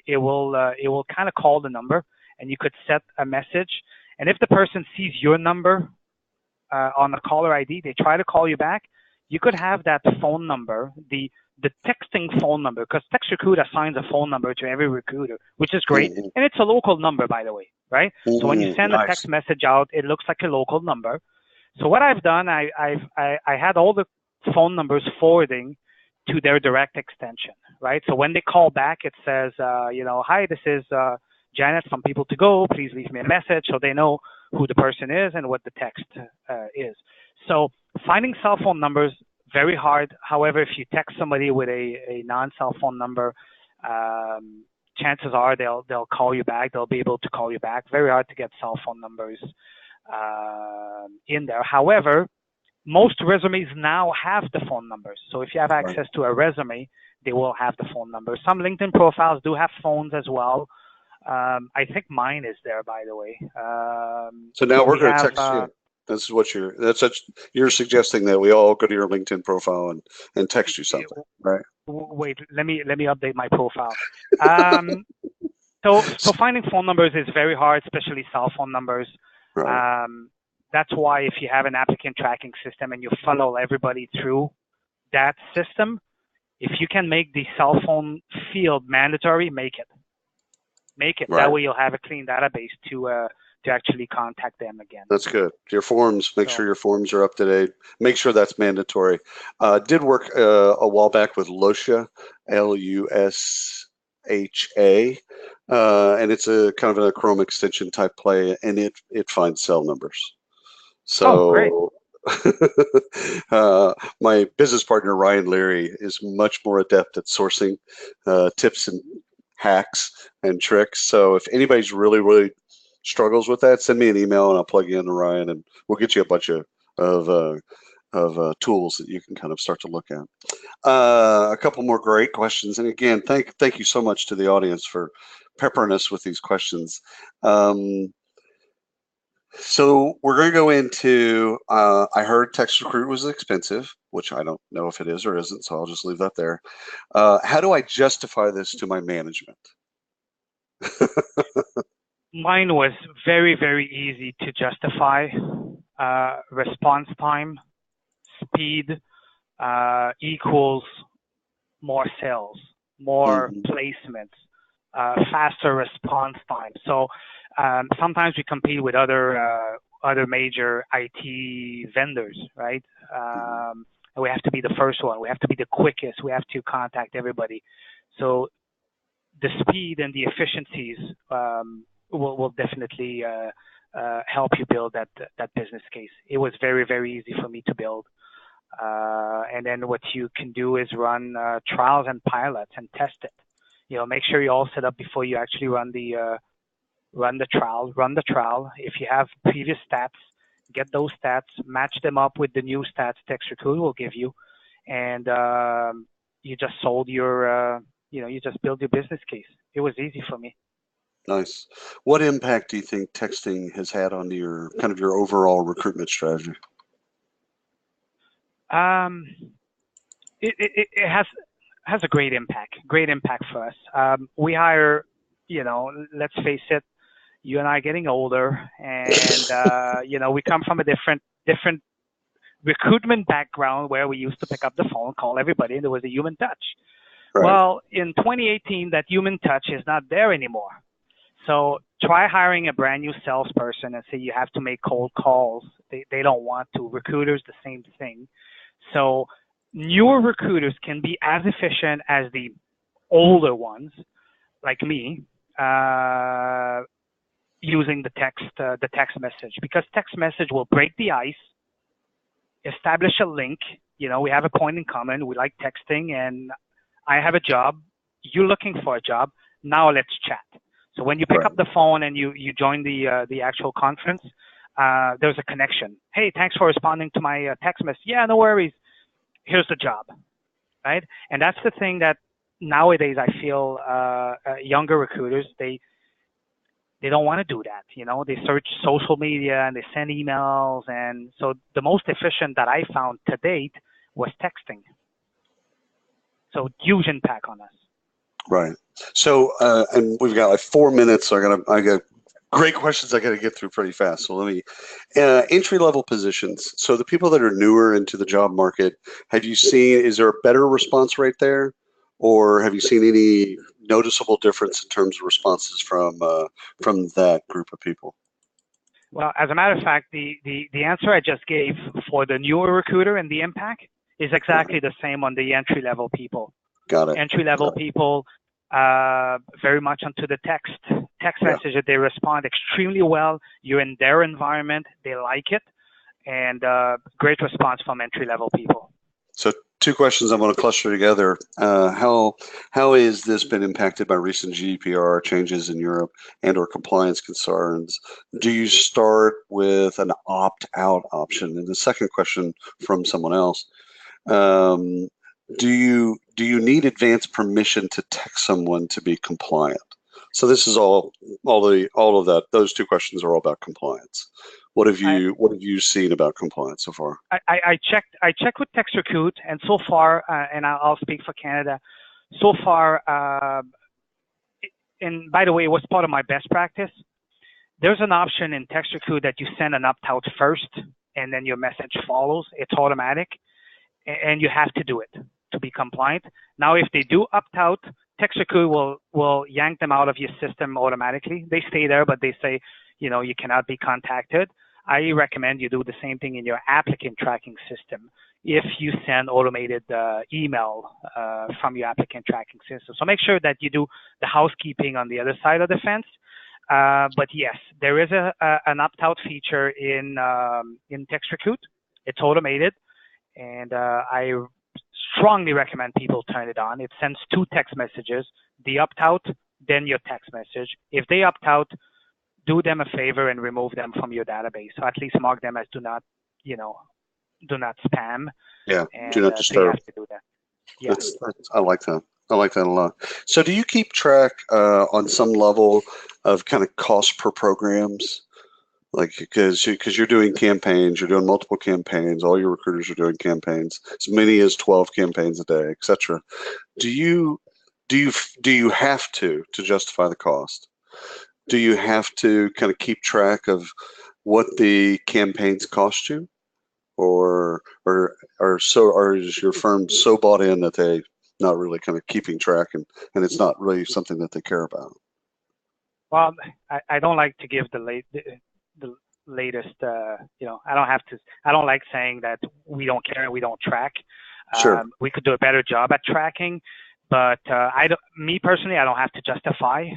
it will kind of call the number, and you could set a message. And if the person sees your number on the caller ID, they try to call you back. You could have that phone number, the texting phone number, because Text Recruit assigns a phone number to every recruiter, which is great. Mm-hmm. And it's a local number, by the way, right? Mm-hmm. So when you send a Nice. text message out, it looks like a local number. So what I've done, I had all the phone numbers forwarding to their direct extension, right? So when they call back, it says, hi, this is Janet from PeopleToGo. Please leave me a message, so they know who the person is and what the text is. So finding cell phone numbers, very hard. However, if you text somebody with a non-cell phone number, chances are they'll call you back. They'll be able to call you back. Very hard to get cell phone numbers in there. However, most resumes now have the phone numbers. So if you have access to a resume, they will have the phone number. Some LinkedIn profiles do have phones as well. I think mine is there, by the way. So now we're going to text you. This is what you're suggesting, that we all go to your LinkedIn profile and text you something, right? Wait, let me update my profile. So finding phone numbers is very hard, especially cell phone numbers. Right. That's why if you have an applicant tracking system and you funnel everybody through that system, if you can make the cell phone field mandatory, make it. Right. That way you'll have a clean database to actually contact them again. That's good. Your forms, make sure your forms are up to date. Make sure that's mandatory. Did work a while back with Lusha, Lusha, and it's a kind of a Chrome extension type play, and it finds cell numbers. So my business partner Ryan Leary is much more adept at sourcing tips and hacks and tricks. So if anybody's really struggles with that, send me an email and I'll plug you into Ryan, and we'll get you a bunch of tools that you can kind of start to look at. A couple more great questions, and again, thank you so much to the audience for peppering us with these questions. So we're going to go into, I heard Text Recruit was expensive, which I don't know if it is or isn't, so I'll just leave that there. How do I justify this to my management? Mine was very easy to justify. Response time, speed equals more sales, more placements, faster response time. So sometimes we compete with other major IT vendors, right? And we have to be the first one. We have to be the quickest. We have to contact everybody. So the speed and the efficiencies will definitely help you build that business case. It was very easy for me to build. And then what you can do is run trials and pilots and test it. Make sure you're all set up before you actually run the trial. If you have previous stats, get those stats, match them up with the new stats Text Recruit will give you, and you just sold your, you just build your business case. It was easy for me. Nice. What impact do you think texting has had on your your overall recruitment strategy? It has a great impact for us. We hire, let's face it, you and I are getting older, and we come from a different recruitment background where we used to pick up the phone, call everybody, and there was a human touch. Right. Well, in 2018, that human touch is not there anymore. So try hiring a brand new salesperson and say you have to make cold calls. They don't want to. Recruiters, the same thing. So newer recruiters can be as efficient as the older ones, like me, using the text message, because text message will break the ice, establish a link. We have a point in common. We like texting, and I have a job. You're looking for a job. Now let's chat. So when you pick up the phone and you join the actual conference, there's a connection. Hey, thanks for responding to my text message. Yeah, no worries. Here's the job. right? And that's the thing that nowadays I feel younger recruiters, they don't want to do that. You know, they search social media and they send emails. And so the most efficient that I found to date was texting. So huge impact on us. Right. So, and we've got like 4 minutes. So I got great questions I got to get through pretty fast. So let me, entry-level positions. So the people that are newer into the job market, is there a better response rate there? Or have you seen any noticeable difference in terms of responses from that group of people? Well, as a matter of fact, the answer I just gave for the newer recruiter and the impact is exactly the same on the entry-level people. Got it. Entry-level people, very much onto the text message that they respond extremely well. You're in their environment, they like it, and great response from entry-level people. So 2 questions I'm going to cluster together. How has this been impacted by recent GDPR changes in Europe and/or compliance concerns? Do you start with an opt-out option? And the second question from someone else. Do you need advance permission to text someone to be compliant? So this is all of that. Those 2 questions are all about compliance. What have you seen about compliance so far? I checked with TextRecruit, and so far, and I'll speak for Canada. So far, and by the way, it was part of my best practice. There's an option in TextRecruit that you send an opt-out first, and then your message follows. It's automatic, and you have to do it to be compliant. Now, if they do opt out, TextRecruit will yank them out of your system automatically. They stay there, but they say, you know, you cannot be contacted. I recommend you do the same thing in your applicant tracking system if you send automated email from your applicant tracking system. So make sure that you do the housekeeping on the other side of the fence. But yes, there is an opt-out feature in TextRecruit. It's automated, and I strongly recommend people turn it on. It sends 2 text messages, the opt-out, then your text message. If they opt out, do them a favor and remove them from your database. So at least mark them as do not spam. Yeah, and, do not disturb. They have to do that. Yeah. I like that. I like that a lot. So do you keep track on some level of kind of cost per programs? Like, because you're doing campaigns, you're doing multiple campaigns, all your recruiters are doing campaigns, as many as 12 campaigns a day, etc. Do you have to justify the cost? Do you have to kind of keep track of what the campaigns cost you, or is your firm so bought in that they not really kind of keeping track and it's not really something that they care about? Well, I don't like to give the latest. I don't like saying that we don't care and we don't track. Sure. We could do a better job at tracking, but me personally, I don't have to justify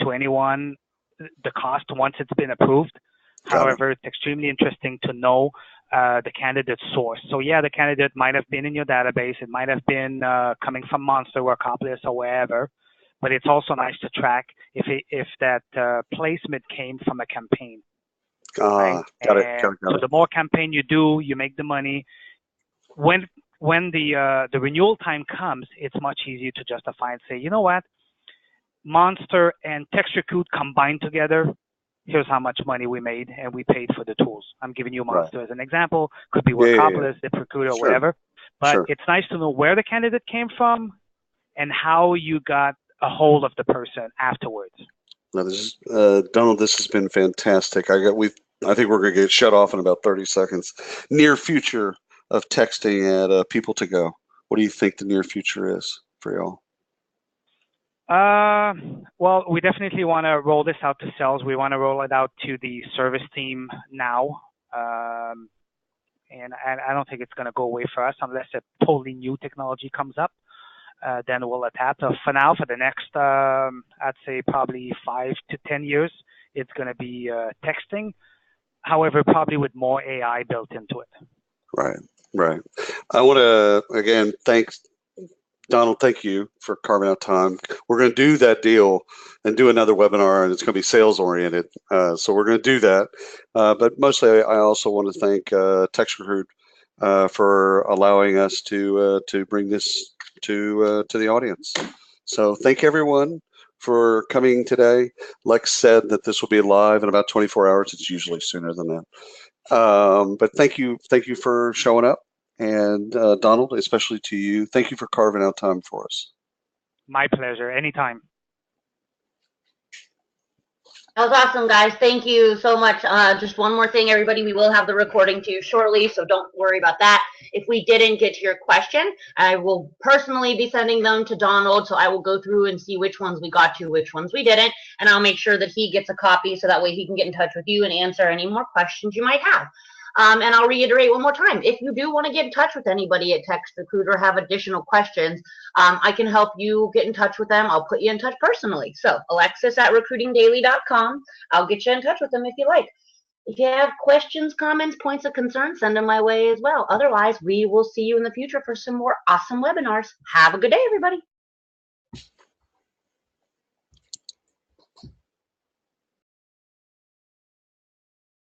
to anyone the cost once it's been approved. However, it's extremely interesting to know the candidate source. So yeah, the candidate might have been in your database. It might have been coming from Monster or Acopolis or wherever, but it's also nice to track if that placement came from a campaign. Right? Got it. So the more campaign you do, you make the money. When the renewal time comes, it's much easier to justify and say, you know what, Monster and TextRecruit combined together, here's how much money we made, and we paid for the tools. I'm giving you Monster as an example. Could be Workopolis, ZipRecruiter, or whatever. But it's nice to know where the candidate came from and how you got a hold of the person afterwards. Now, this is, Donald, this has been fantastic. I think we're going to get shut off in about 30 seconds. Near future of texting at PeopleToGo. What do you think the near future is for y'all? Well, we definitely want to roll this out to sales. We want to roll it out to the service team now. And I don't think it's going to go away for us unless a totally new technology comes up. Then we'll adapt. So for now, for the next, I'd say probably 5 to 10 years, it's going to be texting. However, probably with more AI built into it. Right. I want to, again, Donald, thank you for carving out time. We're going to do that deal and do another webinar, and it's going to be sales oriented. So we're going to do that. But mostly, I also want to thank TextRecruit for allowing us to bring this to the audience. So thank everyone for coming today. Lex said that this will be live in about 24 hours. It's usually sooner than that. But thank you for showing up. And Donald, especially to you, thank you for carving out time for us. My pleasure. Anytime. That was awesome, guys. Thank you so much. Just one more thing, everybody. We will have the recording to you shortly, so don't worry about that. If we didn't get to your question, I will personally be sending them to Donald, so I will go through and see which ones we got to, which ones we didn't, and I'll make sure that he gets a copy so that way he can get in touch with you and answer any more questions you might have. And I'll reiterate one more time, if you do want to get in touch with anybody at Text Recruiter, have additional questions, I can help you get in touch with them. I'll put you in touch personally. So alexis@recruitingdaily.com. I'll get you in touch with them if you like. If you have questions, comments, points of concern, send them my way as well. Otherwise, we will see you in the future for some more awesome webinars. Have a good day, everybody.